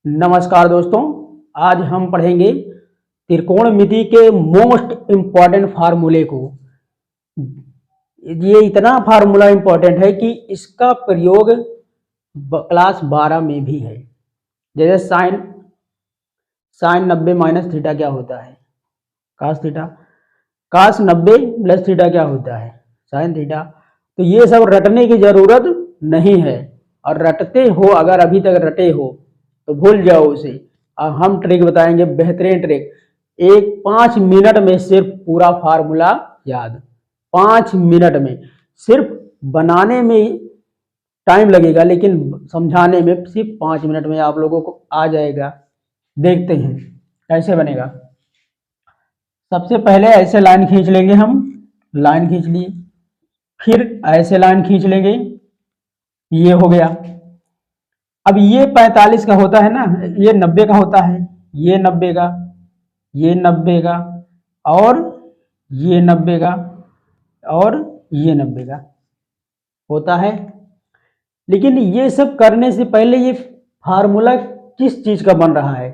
नमस्कार दोस्तों, आज हम पढ़ेंगे त्रिकोणमिति के मोस्ट इम्पॉर्टेंट फार्मूले को। ये इतना फार्मूला इम्पॉर्टेंट है कि इसका प्रयोग क्लास 12 में भी है। जैसे साइन साइन 90 माइनस थीटा क्या होता है? Cos theta. Cos 90 plus theta क्या होता है? Sine theta. तो ये सब रटने की जरूरत नहीं है, और रटते हो, अगर अभी तक रटे हो तो भूल जाओ उसे। अब हम ट्रिक बताएंगे, बेहतरीन ट्रिक। 5 मिनट में सिर्फ पूरा फार्मूला याद। 5 मिनट में सिर्फ बनाने में टाइम लगेगा, लेकिन समझाने में सिर्फ 5 मिनट में आप लोगों को आ जाएगा। देखते हैं कैसे बनेगा। सबसे पहले ऐसे लाइन खींच लेंगे, हम लाइन खींच लिए, फिर ऐसे लाइन खींच लेंगे, ये हो गया। अब ये 45 का होता है ना, ये 90 का होता है, ये 90 का, ये 90 का, और ये 90 का, और ये 90 का होता है। लेकिन ये सब करने से पहले ये फार्मूला किस चीज का बन रहा है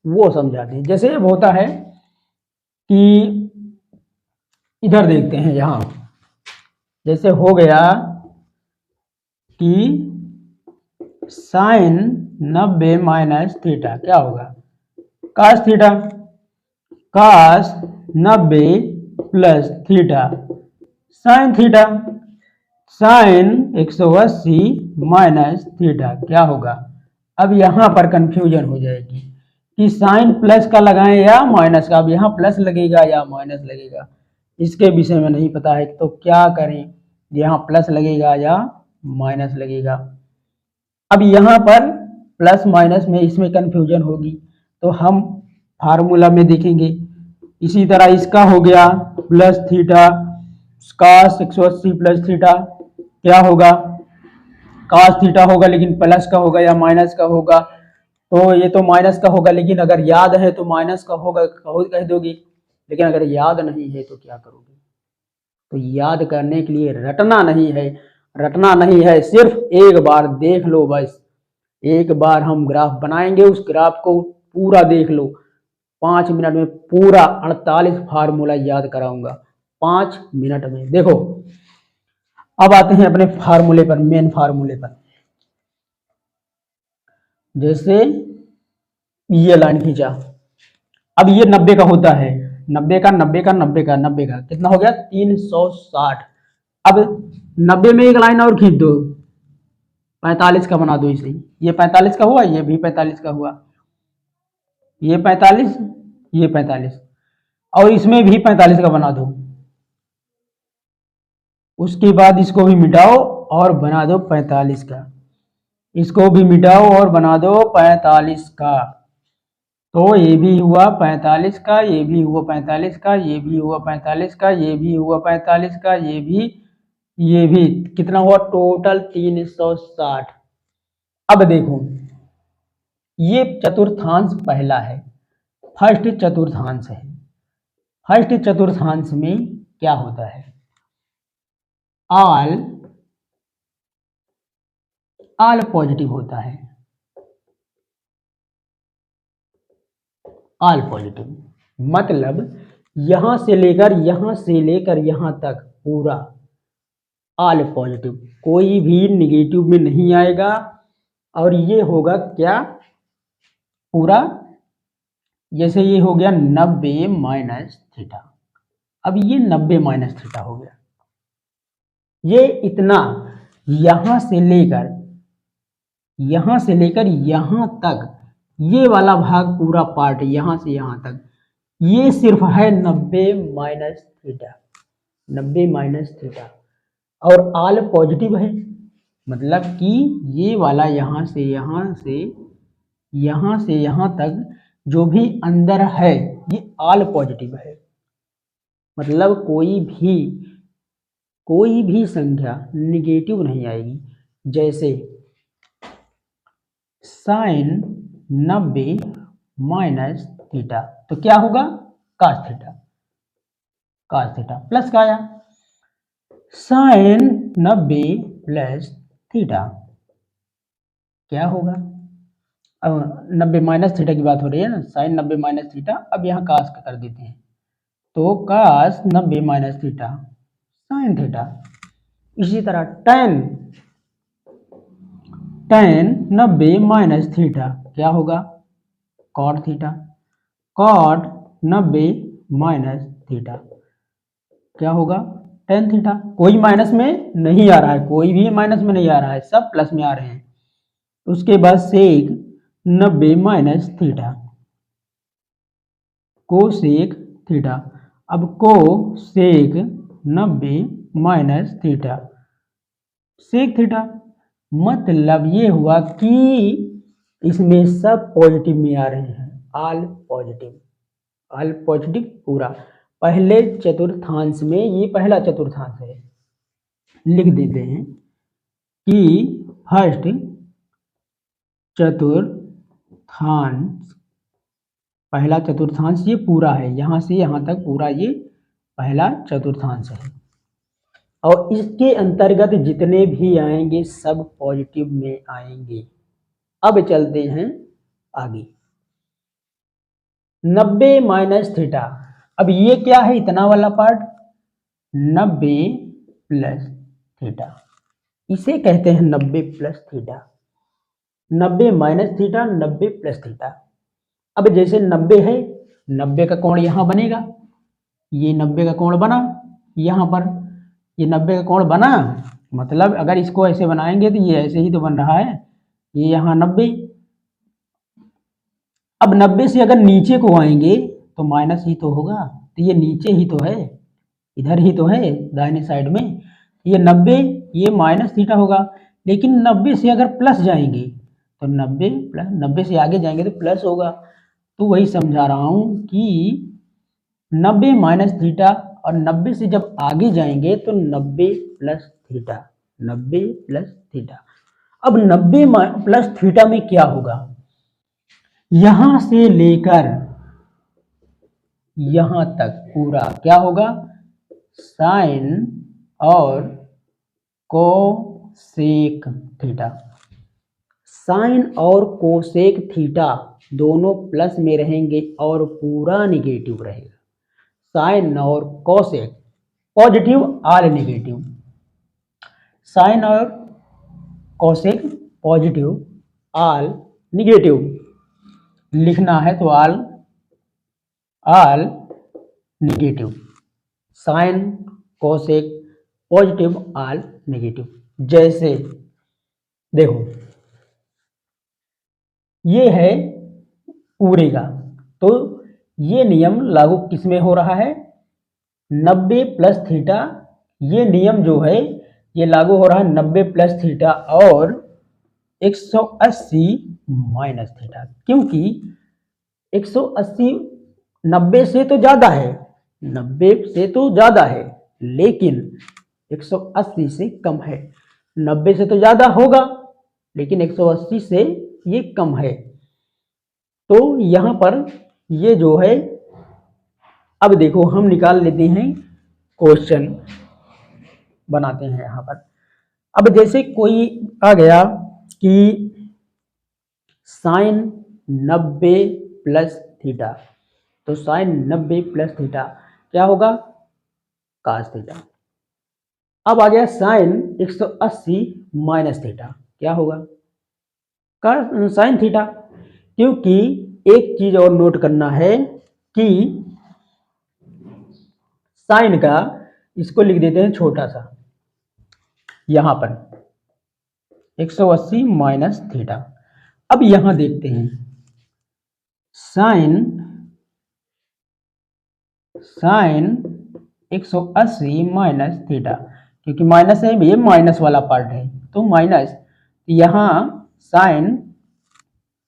वो समझाते हैं। जैसे अब होता है कि इधर देखते हैं, यहां जैसे हो गया कि साइन 90 माइनस थीटा क्या होगा? Cos theta. Cos 90 plus theta sine theta. Sine 180 minus theta क्या होगा? अब यहां पर कंफ्यूजन हो जाएगी कि साइन प्लस का लगाएं या माइनस का। अब यहां प्लस लगेगा या माइनस लगेगा, इसके विषय में नहीं पता है, तो क्या करें? यहां प्लस लगेगा या माइनस लगेगा। अब यहाँ पर प्लस माइनस में इसमें कंफ्यूजन होगी, तो हम फार्मूला में देखेंगे। इसी तरह इसका हो गया plus theta, cos 180 plus theta क्या होगा? कास थीटा होगा, लेकिन प्लस का होगा या माइनस का होगा? तो ये तो माइनस का होगा, लेकिन अगर याद है तो माइनस का होगा कह दोगी, लेकिन अगर याद नहीं है तो क्या करोगे? तो याद करने के लिए रटना नहीं है, रटना नहीं है, सिर्फ एक बार देख लो बस। एक बार हम ग्राफ बनाएंगे, उस ग्राफ को पूरा देख लो। 5 मिनट में पूरा 48 फार्मूला याद कराऊंगा 5 मिनट में। देखो, अब आते हैं अपने फार्मूले पर, मेन फार्मूले पर। जैसे ये लाइन खींचा, अब ये 90 का होता है, 90 का 90 का 90 का 90 का कितना हो गया? 360। अब 90 में एक लाइन और खींच दो, 45 का बना दो इसे। ये 45 का हुआ, ये भी 45 का हुआ, ये 45, ये 45, और इसमें भी 45 का बना दो। उसके बाद इसको भी मिटाओ और बना दो 45 का। इसको भी मिटाओ और बना दो 45 का। तो ये भी हुआ 45 का, ये भी हुआ 45 का, ये भी हुआ 45 का, ये भी हुआ 45 का, ये भी कितना हुआ? टोटल 360। अब देखो, ये चतुर्थांश पहला है, फर्स्ट चतुर्थांश है। फर्स्ट चतुर्थांश में क्या होता है? ऑल पॉजिटिव होता है। ऑल पॉजिटिव मतलब यहां से लेकर यहां तक पूरा ऑल पॉजिटिव, कोई भी निगेटिव में नहीं आएगा। और ये होगा क्या? पूरा, जैसे ये हो गया 90 माइनस थीटा। अब ये 90 माइनस थीटा हो गया। ये इतना यहां से लेकर यहां तक, ये वाला भाग पूरा पार्ट यहां से यहां तक, ये सिर्फ है 90 माइनस थीटा। 90 माइनस थीटा और ऑल पॉजिटिव है, मतलब कि ये वाला यहां से यहां तक जो भी अंदर है ये ऑल पॉजिटिव है। मतलब कोई भी संख्या निगेटिव नहीं आएगी। जैसे साइन 90 माइनस थीटा तो क्या होगा? Cos theta. Cos theta plus का आया, साइन 90 प्लस थीटा क्या होगा? 90 माइनस थीटा की बात हो रही है ना, साइन 90 माइनस थीटा। अब यहाँ कास का कर देते हैं, तो cos 90 minus theta sine theta. इसी तरह टेन 90 माइनस थीटा क्या होगा, cot theta. Cot 90 minus theta क्या होगा, टेन थीटा। कोई माइनस में नहीं आ रहा है, कोई भी माइनस में नहीं आ रहा है, सब प्लस में आ रहे हैं। उसके बाद sec 90 minus theta, cosec theta. अब cosec 90 minus theta sec theta. मतलब ये हुआ कि इसमें सब पॉजिटिव में आ रहे हैं, ऑल पॉजिटिव पूरा। पहले चतुर्थांश में, ये पहला चतुर्थांश है, लिख देते हैं कि फर्स्ट चतुर्थांश, पहला चतुर्थांश ये पूरा है, यहां से यहां तक पूरा ये पहला चतुर्थांश है। और इसके अंतर्गत जितने भी आएंगे सब पॉजिटिव में आएंगे। अब चलते हैं आगे, 90 माइनस थीटा। अब ये क्या है, इतना वाला पार्ट 90 प्लस थीटा, इसे कहते हैं 90 plus theta. 90 minus theta, 90 plus theta. अब जैसे 90 है, 90 का कोण यहां बनेगा, ये 90 का कोण बना यहां पर, ये 90 का कोण बना। मतलब अगर इसको ऐसे बनाएंगे तो ये ऐसे ही तो बन रहा है, ये यहाँ 90। अब 90 से अगर नीचे को आएंगे तो माइनस ही तो होगा, तो ये नीचे ही तो है, इधर ही तो है दाहिने साइड में। ये 90 ये माइनस थीटा होगा। लेकिन 90 से अगर प्लस जाएंगे तो 90 प्लस, 90 से आगे जाएंगे तो प्लस होगा। तो वही समझा रहा हूं कि 90 माइनस थीटा, और 90 से जब आगे जाएंगे तो 90 प्लस थीटा, 90 प्लस थीटा। अब 90 प्लस थीटा में क्या होगा, यहां से लेकर यहां तक पूरा क्या होगा, साइन और कोसेक थीटा। साइन और कोसेक थीटा दोनों प्लस में रहेंगे और पूरा निगेटिव रहेगा। साइन और cosec positive, all negative. Sine और कोसेक पॉजिटिव, ऑल निगेटिव। लिखना है तो all negative. Sine cosec positive, all negative. जैसे देखो ये है पूरे का, तो ये नियम लागू किस में हो रहा है, 90 प्लस थीटा। ये नियम जो है ये लागू हो रहा है 90 प्लस थीटा और 180 माइनस थीटा, क्योंकि 180 90 से तो ज्यादा है, 90 से तो ज्यादा है, लेकिन 180 से कम है। 90 से तो ज्यादा होगा लेकिन 180 से ये कम है। तो यहां पर ये जो है, अब देखो हम निकाल लेते हैं, क्वेश्चन बनाते हैं यहां पर। अब जैसे कोई आ गया कि साइन 90 प्लस थीटा, तो साइन 90 प्लस थीटा क्या होगा, कास थीटा। अब आ गया साइन 180 माइनस थीटा, क्या होगा, साइन थीटा। क्योंकि एक चीज और नोट करना है कि साइन का, इसको लिख देते हैं छोटा सा यहां पर 180 माइनस थीटा। अब यहां देखते हैं साइन 180 माइनस थीटा, क्योंकि माइनस है, ये माइनस वाला पार्ट है तो माइनस, यहां साइन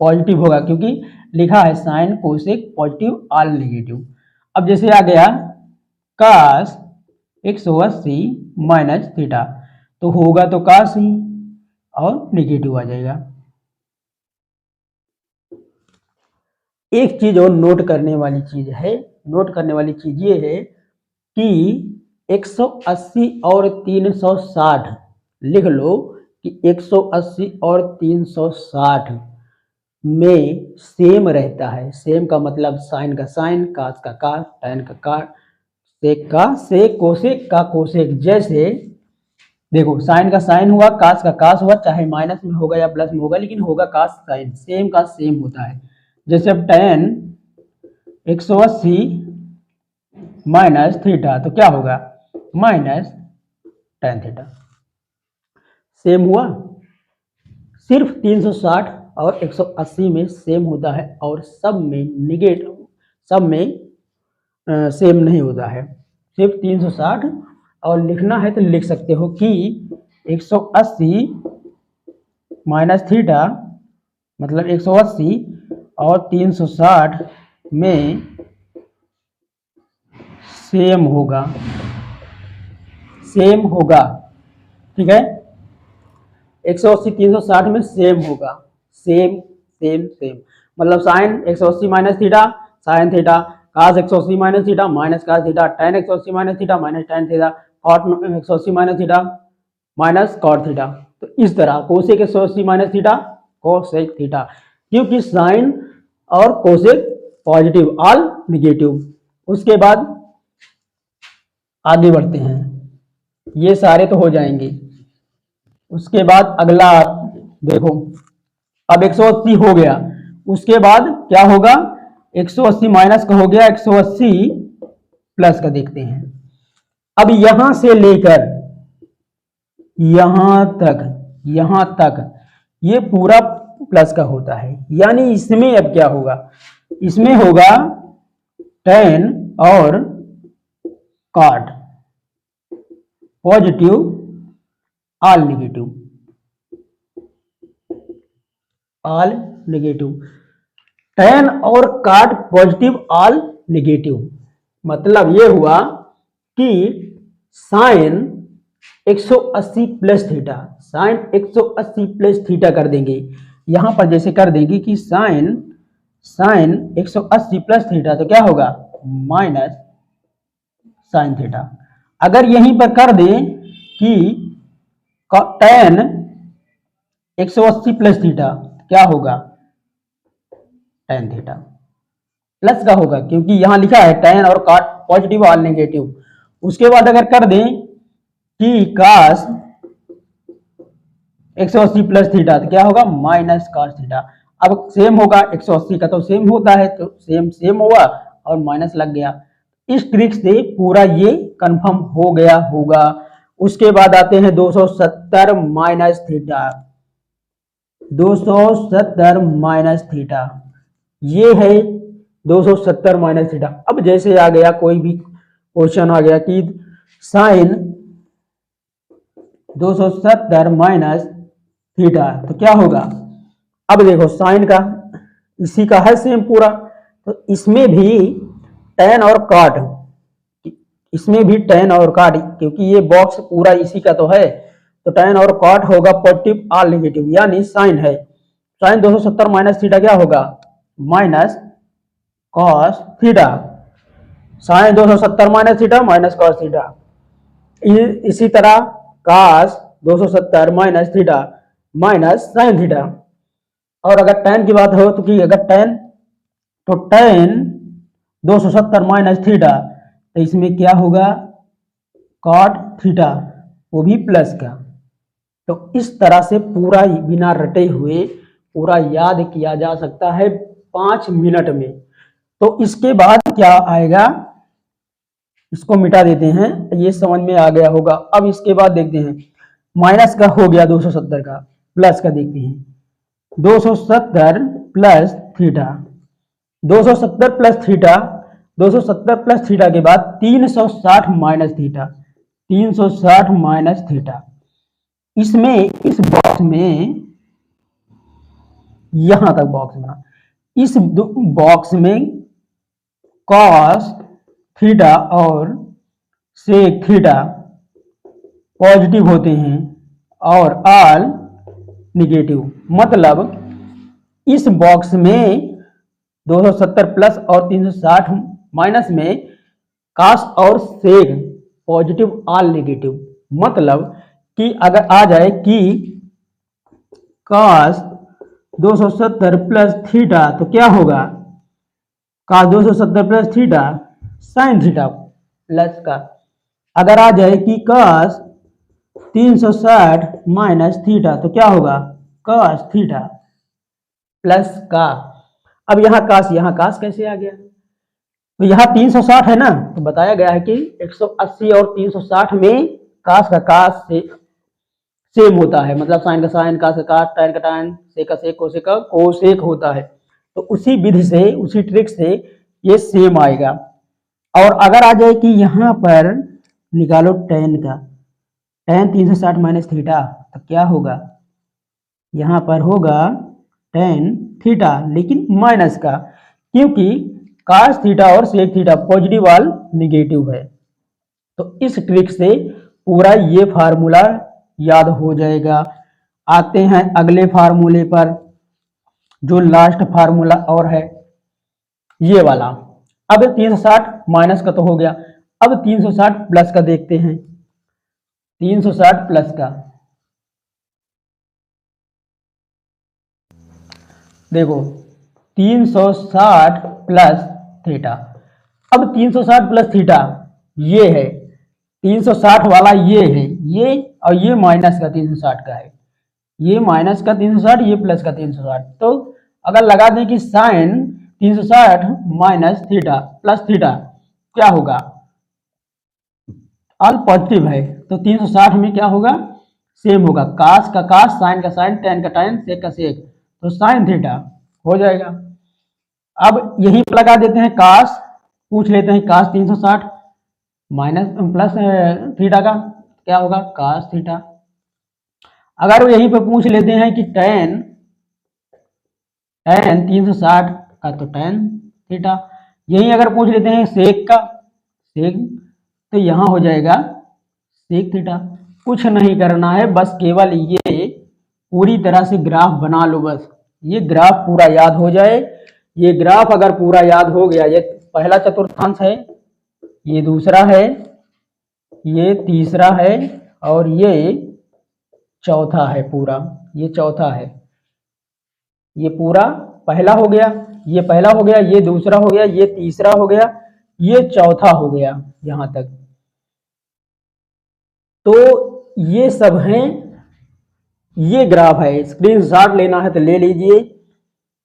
पॉजिटिव होगा क्योंकि लिखा है sine cosec positive, all negative. अब जैसे आ गया कास 180 माइनस थीटा, तो होगा तो कास ही और नेगेटिव आ जाएगा। एक चीज और नोट करने वाली चीज है, नोट करने वाली चीज ये है कि 180 और 360 लिख लो कि 180 और 360 में सेम रहता है। सेम का मतलब साइन का साइन, कास का कास, टैन का काट, सेक का सेक, कोसेक का कोसेक। जैसे देखो साइन का साइन हुआ, कास का कास हुआ, चाहे माइनस में होगा या प्लस में होगा, लेकिन होगा कास साइन, सेम का सेम होता है। जैसे अब टैन 180 माइनस थीटा तो क्या होगा, माइनस टैन थीटा। सेम हुआ, सिर्फ 360 और 180 में सेम होता है और सब में सब में सेम नहीं होता है, सिर्फ 360। और लिखना है तो लिख सकते हो कि 180 माइनस थीटा मतलब 180 और 360 में सेम होगा, सेम होगा, ठीक है। 180 360 में सेम होगा, सेम सेम सेम। मतलब sine 180 minus theta sine theta, cos 180 minus theta minus cos theta, tan 180 minus theta minus tan theta, cot 180 minus theta minus cot theta. तो इस तरह cosec 180 minus theta cosec theta, क्योंकि sine और cosec positive all negative. उसके बाद आगे बढ़ते हैं, ये सारे तो हो जाएंगे। उसके बाद अगला देखो, अब 180 हो गया, उसके बाद क्या होगा, 180 माइनस का हो गया, 180 प्लस का देखते हैं। अब यहां से लेकर यहां तक ये पूरा प्लस का होता है, यानी इसमें अब क्या होगा, इसमें होगा टैन और cot, positive all negative, all negative. Tan और कॉट पॉजिटिव ऑल नेगेटिव, मतलब ये हुआ कि sine 180 plus theta, sine 180 plus theta कर देंगे। यहां पर जैसे कर देंगे कि साइन 180 प्लस थीटा तो क्या होगा, माइनस साइन थीटा। अगर यहीं पर कर दें कि टैन 180 प्लस थीटा क्या होगा, टैन थीटा प्लस का होगा, क्योंकि यहां लिखा है टैन और कॉट पॉजिटिव और नेगेटिव। उसके बाद अगर कर दें कि कास 180 प्लस थीटा तो क्या होगा, माइनस कास थीटा। अब सेम होगा, 180 का तो सेम होता है, तो सेम सेम हुआ और माइनस लग गया। इस ट्रिक से पूरा ये कंफर्म हो गया होगा। उसके बाद आते हैं 270 माइनस थीटा, 270 माइनस थीटा, ये है 270 माइनस थीटा। अब जैसे आ गया कोई भी क्वेश्चन आ गया कि साइन 270 माइनस थीटा तो क्या होगा, अब देखो साइन का इसी का है सेम पूरा, तो इसमें भी टैन और कॉट, इसमें भी टैन और कॉट, क्योंकि ये बॉक्स पूरा इसी का तो है, तो टैन और कॉट होगा पॉजिटिव ऑल नेगेटिव, यानी साइन है, साइन 270 माइनस थीटा क्या होगा, minus cos theta, sine 270 minus theta minus cos theta. इसी तरह cos 270 minus theta minus sine theta. और अगर टैन की बात हो तो कि अगर टैन, तो टैन 270 माइनस थीटा, तो इसमें क्या होगा, कॉट थीटा, वो भी प्लस का। तो इस तरह से पूरा बिना रटे हुए पूरा याद किया जा सकता है 5 मिनट में। तो इसके बाद क्या आएगा, इसको मिटा देते हैं, ये समझ में आ गया होगा। अब इसके बाद देखते हैं, माइनस का हो गया 270 का, प्लस का देखते हैं, 270 plus theta, 270 plus theta, 270 plus theta के बाद 360 माइनस थीटा, 360 माइनस थीटा। इसमें इस बॉक्स में यहां तक बॉक्स बना, इस बॉक्स में कॉस थीटा और सेक थीटा पॉजिटिव होते हैं और ऑल निगेटिव। मतलब इस बॉक्स में 270 प्लस और 360 माइनस में कास और सेक पॉजिटिव ऑल नेगेटिव। मतलब कि अगर आ जाए कि कास 270 प्लस थीटा तो क्या होगा, cos 270 plus theta sine theta plus का। अगर आ जाए कि cos 360 माइनस थीटा तो क्या होगा, cos थीटा प्लस का। अब यहाँ कास कैसे आ गया, तो यहाँ 360 है ना, तो बताया गया है कि 180 और 360 में कास का कास से सेम होता है, मतलब साइन का साइन, कास का कास, टैन का टैन, सेक का सेक, कोसेक का कोसेक होता है। तो उसी विधि से, उसी ट्रिक से ये सेम आएगा। और अगर आ जाए कि यहाँ पर निकालो टैन का, टैन 360 माइनस थीटा तो क्या होगा, यहाँ पर होगा टैन थीटा लेकिन माइनस का, क्योंकि कास थीटा और सेक थीटा पॉजिटिव वाल निगेटिव है। तो इस ट्रिक से पूरा ये फार्मूला याद हो जाएगा। आते हैं अगले फार्मूले पर, जो लास्ट फार्मूला और है ये वाला। अब 360 माइनस का तो हो गया, अब 360 प्लस का देखते हैं। 360 प्लस का देखो, 360 प्लस थीटा। अब 360 प्लस थीटा ये है, 360 वाला ये है, ये और ये माइनस का 360 का है, ये माइनस का 360, ये प्लस का 360। तो अगर लगा दें कि sine 360 minus theta plus theta क्या होगा, ऑल पॉजिटिव है, तो 360 में क्या होगा, सेम होगा, कास का कास, साइन का साइन, टैन का टैन, सेक का सेक, तो साइन थीटा हो जाएगा। अब यही पर लगा देते हैं कास, पूछ लेते हैं कास 360 माइनस प्लस थीटा का क्या होगा, कास थीटा। अगर यहीं पर पूछ लेते हैं कि टैन 360 का तो टैन थीटा, यही अगर पूछ लेते हैं सेक का, सेक, तो यहाँ हो जाएगा सेक थीटा। कुछ नहीं करना है, बस केवल ये पूरी तरह से ग्राफ बना लो, बस ये ग्राफ पूरा याद हो जाए। ये ग्राफ अगर पूरा याद हो गया, ये पहला चतुर्थांश है, ये दूसरा है, ये तीसरा है और ये चौथा है, पूरा ये चौथा है, ये पूरा पहला हो गया, ये पहला हो गया, ये दूसरा हो गया, ये तीसरा हो गया, ये चौथा हो गया यहां तक। तो ये सब हैं, ये ग्राफ है, स्क्रीनशॉट लेना है तो ले लीजिए।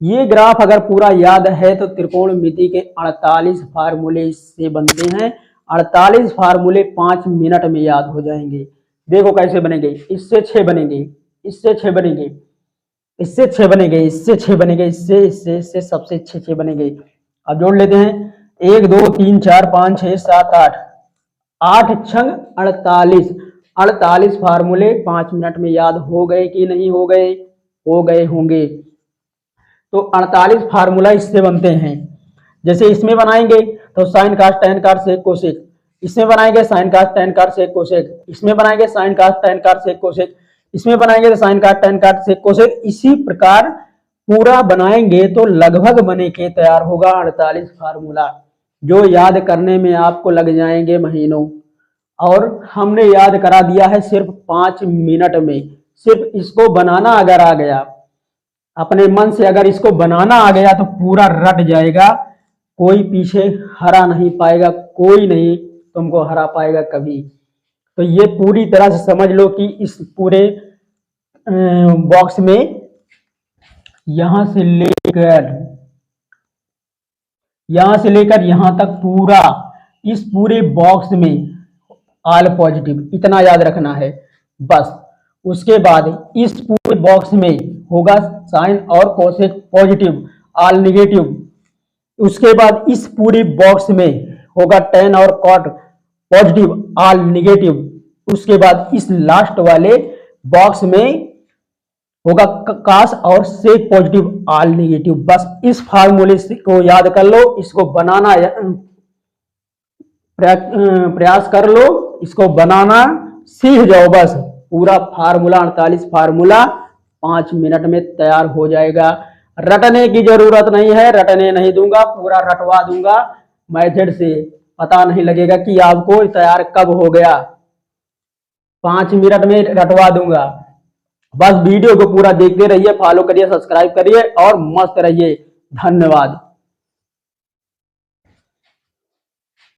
ये ग्राफ अगर पूरा याद है तो त्रिकोणमिति के 48 फार्मूले इससे बनते हैं। 48 फार्मूले 5 मिनट में याद हो जाएंगे। देखो कैसे बनेंगे, इससे 6 बनेंगे, इससे 6 बनेंगे, इससे 6 बनेंगे, इससे 6 बनेंगे, इससे सबसे 6 बनेंगे। अब जोड़ लेते हैं, 1 2 3 4 5 6 7 8, 8 छंग 48, 48 फार्मूले 5 मिनट में याद हो गए कि नहीं हो गए, हो गए होंगे। तो 48 फार्मूला इससे बनते हैं। जैसे इसमें बनाएंगे तो साइन कास टैन काट सेक कोसेक, इसमें बनाएंगे साइन कास टैन काट सेक कोसेक, इसमें बनाएंगे साइन कास टैन काट सेक कोसेक, इसमें बनाएंगे तो साइन काट टैन काट सेक कोसेक। इसी प्रकार पूरा बनाएंगे तो लगभग बने के तैयार होगा 48 फार्मूला, जो याद करने में आपको लग जाएंगे महीनों। और हमने याद करा दिया है सिर्फ 5 मिनट में। सिर्फ इसको बनाना अगर आ गया, अपने मन से अगर इसको बनाना आ गया तो पूरा रट जाएगा, कोई पीछे हरा नहीं पाएगा, कोई नहीं तुमको हरा पाएगा कभी। तो ये पूरी तरह से समझ लो कि इस पूरे बॉक्स में यहां से लेकर यहां तक पूरा, इस पूरे बॉक्स में ऑल पॉजिटिव, इतना याद रखना है बस। उसके बाद इस पूरे बॉक्स में होगा साइन और कोसेक पॉजिटिव, ऑल निगेटिव। उसके बाद इस पूरी बॉक्स में होगा टैन और कॉट पॉजिटिव, ऑल निगेटिव। उसके बाद इस लास्ट वाले बॉक्स में होगा कास और सेक पॉजिटिव, ऑल निगेटिव। बस इस फार्मूले को याद कर लो, इसको बनाना प्रयास कर लो, इसको बनाना सीख जाओ, बस पूरा फार्मूला 48 फार्मूला 5 मिनट में तैयार हो जाएगा। रटने की जरूरत नहीं है, रटने नहीं दूंगा, पूरा रटवा दूंगा मेथड से, पता नहीं लगेगा कि आपको तैयार कब हो गया, 5 मिनट में रटवा दूंगा। बस वीडियो को पूरा देखते रहिए, फॉलो करिए, सब्सक्राइब करिए और मस्त रहिए। धन्यवाद।